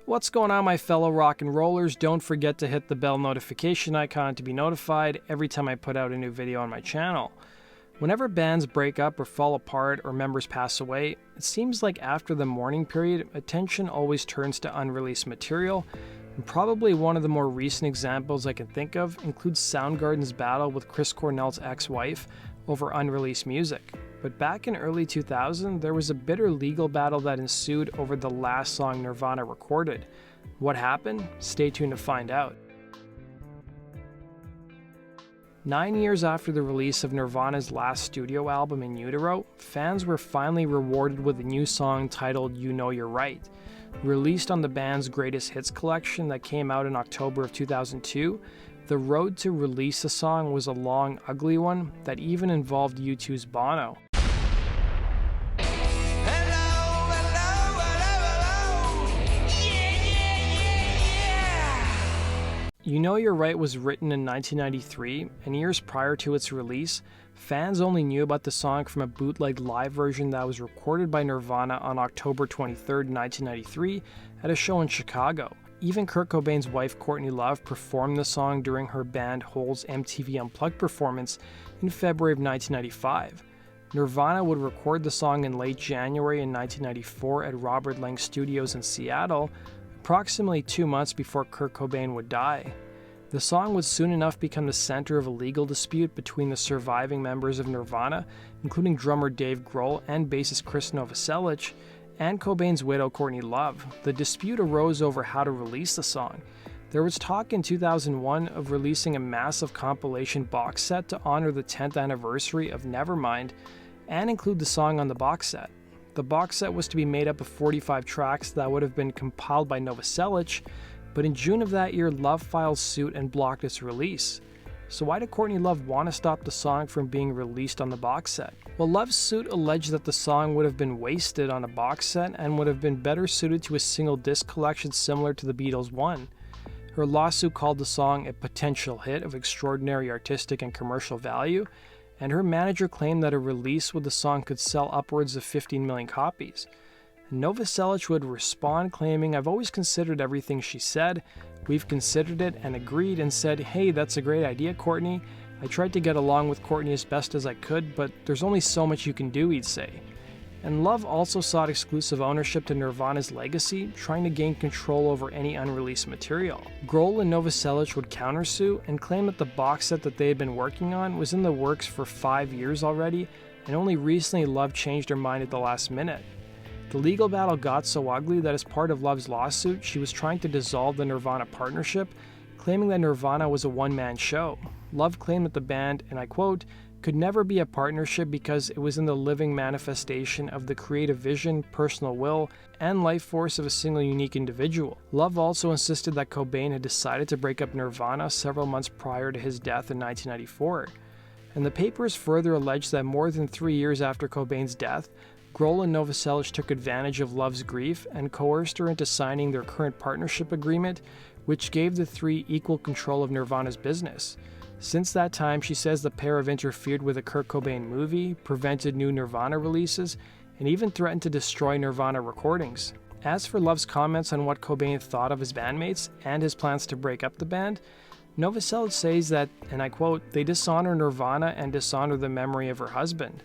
What's going on, my fellow rock and rollers? Don't forget to hit the bell notification icon to be notified every time I put out a new video on my channel. Whenever bands break up or fall apart or members pass away, it seems like after the mourning period, attention always turns to unreleased material, and probably one of the more recent examples I can think of includes Soundgarden's battle with Chris Cornell's ex-wife over unreleased music. But back in early 2000, there was a bitter legal battle that ensued over the last song Nirvana recorded. What happened? Stay tuned to find out. 9 years after the release of Nirvana's last studio album, In Utero, fans were finally rewarded with a new song titled You Know You're Right. Released on the band's Greatest Hits collection that came out in October of 2002, the road to release the song was a long, ugly one that even involved U2's Bono. You Know You're Right was written in 1993, and years prior to its release, fans only knew about the song from a bootlegged live version that was recorded by Nirvana on October 23, 1993, at a show in Chicago. Even Kurt Cobain's wife Courtney Love performed the song during her band Hole's MTV Unplugged performance in February of 1995. Nirvana would record the song in late January in 1994 at Robert Lang Studios in Seattle, approximately 2 months before Kurt Cobain would die. The song would soon enough become the center of a legal dispute between the surviving members of Nirvana, including drummer Dave Grohl and bassist Chris Novoselic, and Cobain's widow Courtney Love. The dispute arose over how to release the song. There was talk in 2001 of releasing a massive compilation box set to honor the 10th anniversary of Nevermind and include the song on the box set. The box set was to be made up of 45 tracks that would have been compiled by Novoselic, but in June of that year, Love filed suit and blocked its release. So why did Courtney Love want to stop the song from being released on the box set? Well, Love's suit alleged that the song would have been wasted on a box set and would have been better suited to a single disc collection similar to the Beatles' One. Her lawsuit called the song a potential hit of extraordinary artistic and commercial value, and her manager claimed that a release with the song could sell upwards of 15 million copies. Novoselic would respond claiming, "I've always considered everything she said. We've considered it and agreed and said, hey, that's a great idea, Courtney. I tried to get along with Courtney as best as I could, but there's only so much you can do," he'd say. And Love also sought exclusive ownership to Nirvana's legacy, trying to gain control over any unreleased material. Grohl and Novoselic would countersue and claim that the box set that they had been working on was in the works for 5 years already, and only recently Love changed her mind at the last minute. The legal battle got so ugly that as part of Love's lawsuit, she was trying to dissolve the Nirvana partnership, claiming that Nirvana was a one-man show. Love claimed that the band, and I quote, could never be a partnership because it was in the living manifestation of the creative vision, personal will, and life force of a single unique individual. Love also insisted that Cobain had decided to break up Nirvana several months prior to his death in 1994. And the papers further alleged that more than 3 years after Cobain's death, Grohl and Novoselic took advantage of Love's grief and coerced her into signing their current partnership agreement, which gave the three equal control of Nirvana's business. Since that time, she says the pair have interfered with a Kurt Cobain movie, prevented new Nirvana releases, and even threatened to destroy Nirvana recordings. As for Love's comments on what Cobain thought of his bandmates and his plans to break up the band, Novoselic says that, and I quote, they dishonor Nirvana and dishonor the memory of her husband.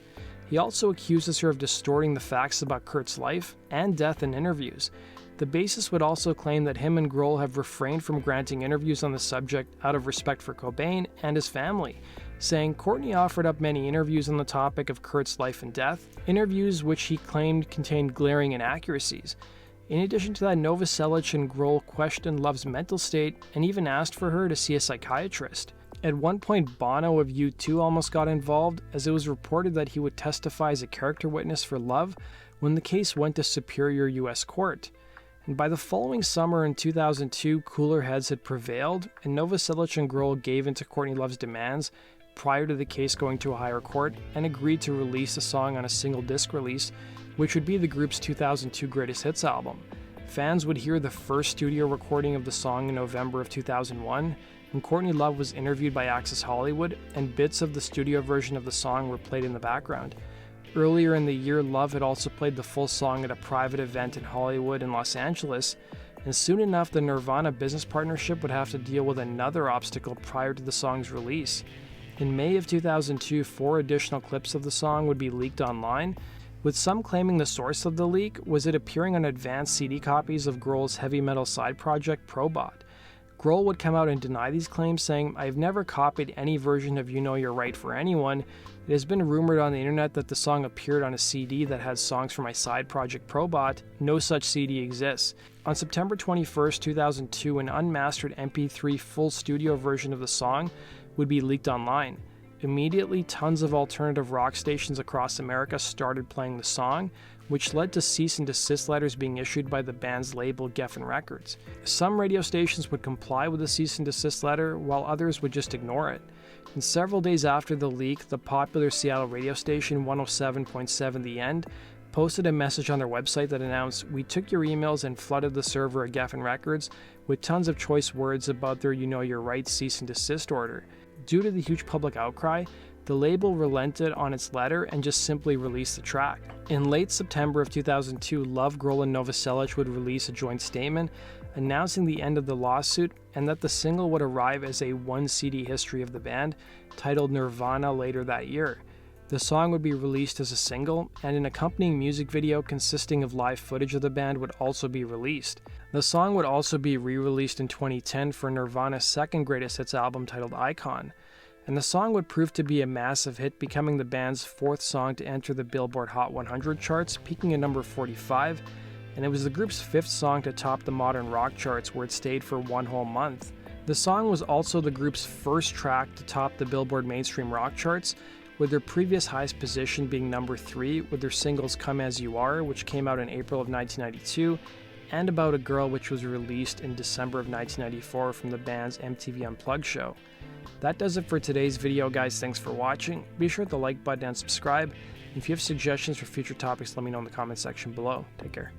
He also accuses her of distorting the facts about Kurt's life and death in interviews. The bassist would also claim that him and Grohl have refrained from granting interviews on the subject out of respect for Cobain and his family, saying Courtney offered up many interviews on the topic of Kurt's life and death, interviews which he claimed contained glaring inaccuracies. In addition to that, Novoselic and Grohl questioned Love's mental state and even asked for her to see a psychiatrist. At one point, Bono of U2 almost got involved, as it was reported that he would testify as a character witness for Love when the case went to Superior U.S. Court. And by the following summer in 2002, cooler heads had prevailed, and Novoselic and Grohl gave in to Courtney Love's demands prior to the case going to a higher court and agreed to release the song on a single disc release, which would be the group's 2002 Greatest Hits album. Fans would hear the first studio recording of the song in November of 2001, when Courtney Love was interviewed by Access Hollywood, and bits of the studio version of the song were played in the background. Earlier in the year, Love had also played the full song at a private event in Hollywood and Los Angeles. And soon enough, the Nirvana business partnership would have to deal with another obstacle prior to the song's release. In May of 2002, 4 additional clips of the song would be leaked online, with some claiming the source of the leak was it appearing on advanced CD copies of Grohl's heavy metal side project Probot. Grohl would come out and deny these claims, saying, "I've never copied any version of You Know You're Right for anyone. It has been rumored on the internet that the song appeared on a CD that has songs from my side project Probot. No such CD exists." On September 21st, 2002, an unmastered MP3 full studio version of the song would be leaked online. Immediately, tons of alternative rock stations across America started playing the song, which led to cease and desist letters being issued by the band's label Geffen Records. Some radio stations would comply with the cease and desist letter, while others would just ignore it. And several days after the leak, the popular Seattle radio station 107.7 The End posted a message on their website that announced, "We took your emails and flooded the server at Geffen Records with tons of choice words about their You Know You're Right cease and desist order." Due to the huge public outcry, the label relented on its letter and just simply released the track. In late September of 2002, Love, Grohl, and Novoselic would release a joint statement announcing the end of the lawsuit and that the single would arrive as a 1 CD history of the band, titled Nirvana, later that year. The song would be released as a single, and an accompanying music video consisting of live footage of the band would also be released. The song would also be re-released in 2010 for Nirvana's second greatest hits album titled Icon, and the song would prove to be a massive hit, becoming the band's 4th song to enter the Billboard Hot 100 charts, peaking at number 45, and it was the group's 5th song to top the modern rock charts, where it stayed for 1 whole month. The song was also the group's first track to top the Billboard mainstream rock charts, with their previous highest position being number 3 with their singles Come As You Are, which came out in April of 1992, and About a Girl, which was released in December of 1994 from the band's MTV Unplugged show. That does it for today's video, guys. Thanks for watching. Be sure to hit the like button and subscribe. If you have suggestions for future topics, let me know in the comment section below. Take care.